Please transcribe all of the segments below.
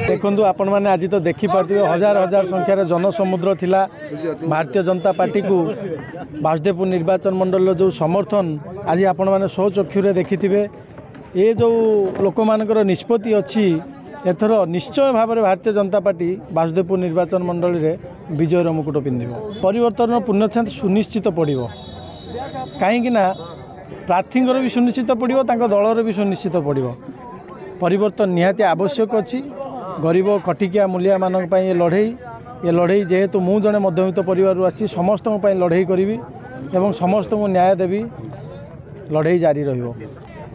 देखु आपण मैंने आज तो देखिपे हजार हजार संख्यार जनसमुद्र थिला भारतीय जनता पार्टी को बासुदेवपुर निर्वाचन मंडल जो समर्थन आज आपण मैंने स्वचक्षुरे देखिथिबे। ये जो लोक मानकर निष्पत्ति अच्छी एथर निश्चय भाव में भारतीय जनता पार्टी बासुदेवपुर निर्वाचन मंडल रे विजयर मुकुट पिंधिब। परिवर्तन पुण्यछांत सुनिश्चित पड़ो कहीं प्रार्थी भी सुनिश्चित पड़ो दलर भी सुनिश्चित पड़ो। परिवर्तन निहाती आवश्यक अच्छी। गरीब खटिकिया मूलिया मानक पई ये लड़ई जेहेतु मु जड़े मध्यवित्त परिवार आसी समस्त लड़ई करी एवं समस्त को न्याय देवी लड़ई जारी रहिबो।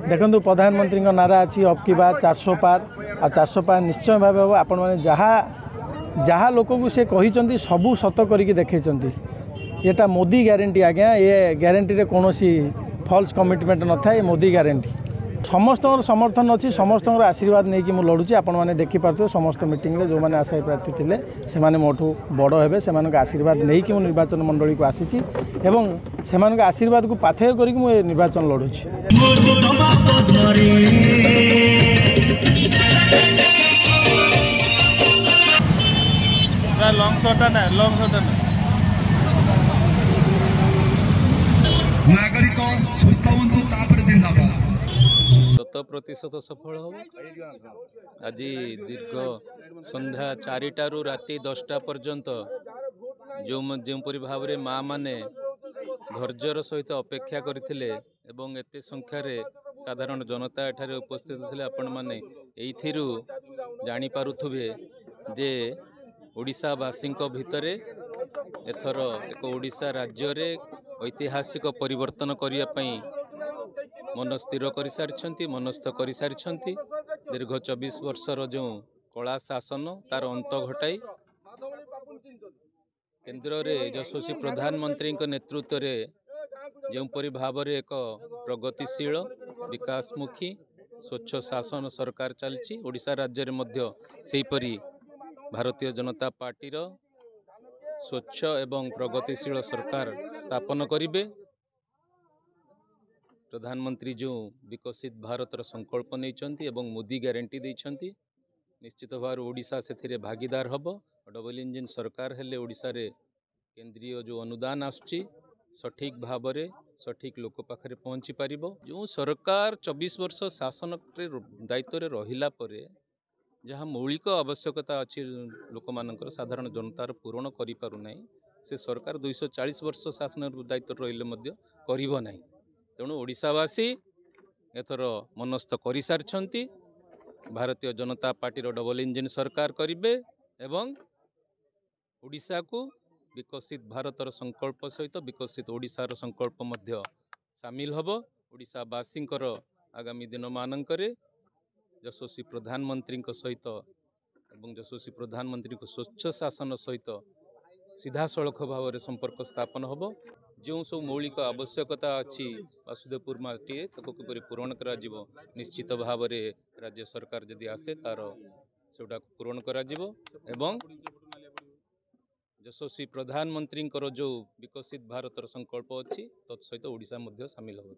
देखंतु प्रधानमंत्री नारा अच्छी अब की बात 400 पार आ 400 पार निश्चय भाव हम आपण मैंने जहाँ लोक को से कही सबू सत करके देखते। यहाँ मोदी ग्यारंटी आज्ञा ये ग्यारंटी रे कौन फॉल्स कमिटमेंट न था। मोदी ग्यारंटी समस्त समर्थन अच्छी समस्त आशीर्वाद नहीं कि मुझे लड़ुची। आपण मैंने देखिपे समस्त मीटिंग रे जो मैंने आशायी प्रार्थी थे से मोठू बड़ हे से आशीर्वाद नहीं कि निर्वाचन मंडली को आसी से आशीर्वाद को पाथेय करके मुझे निर्वाचन लड़ुची। नागरिक सुस्थ हूँ तापर जिंदाबाद 100% सफल हम। आज दीर्घ संध्या 4टारू राति 10टा पर्यंत जोपरी भाव में माँ माने धैर्यर सहित अपेक्षा करथिले एवं एते संख्यार साधारण जनता एठारे उपस्थित थे। आपण माने एइथिरु जानी पारुथुबे जे ओडिशावासी भितरे एथर एक ओडिशा राज्य रे ऐतिहासिक परिवर्तन करने मन स्थिर कर सारी मनस्थ कर सारी। दीर्घ 24 वर्षर जो कला शासन तार अंत घटाई केन्द्र में यशस्वी प्रधानमंत्री नेतृत्व में जोपरी भाव में एक प्रगतिशील विकासमुखी स्वच्छ शासन सरकार चलती। ओडिशा राज्य में मध्य सेहीपरि भारतीय जनता पार्टी स्वच्छ एवं प्रगतिशील सरकार स्थापन करिबे। प्रधानमंत्री जो विकसित भारतर संकल्प नहीं एवं मोदी ग्यारंटी देइछंती निश्चित भाव ओडिशा से भागीदार हब। डबल इंजिन सरकार हेले ओडिशा रे केंद्रीय जो अनुदान आसुची सठिक भाव में सठिक लोक पाखरे पहुँची पारिबो। जो सरकार 24 वर्ष शासन दायित्व रे रहिला परे जहाँ मौलिक आवश्यकता अच्छी लोक मानकर साधारण जनतार पूरण करि पारु नाही से सरकार 240 वर्ष शासन दायित्व रहिले करिबो नाही। तेणु ओडिशावासी एथर मनस्थ कर सारी Bharatiya Janata party double engine सरकार करिबे एवं ओडिशा को विकसित भारतर संकल्प सहित विकसित ओडिशार संकल्प मध्य सामिल हब। ओडिशावासी आगामी दिन मानकरे यशस्वी प्रधानमंत्री सहित एवं यशस्वी प्रधानमंत्री को स्वच्छ शासन सहित सीधा सड़क भाव में संपर्क स्थापन हब। जो सब मौलिक आवश्यकता अच्छी वासुदेवपुर माटी किपरि पूरण करा निश्चित भाव में राज्य सरकार जदि आसे तार सेटा पूरण करा एवं यशस्वी प्रधानमंत्री जो विकसित भारतर संकल्प अच्छी तत्सहित ओडिशा मध्य सामिल हो।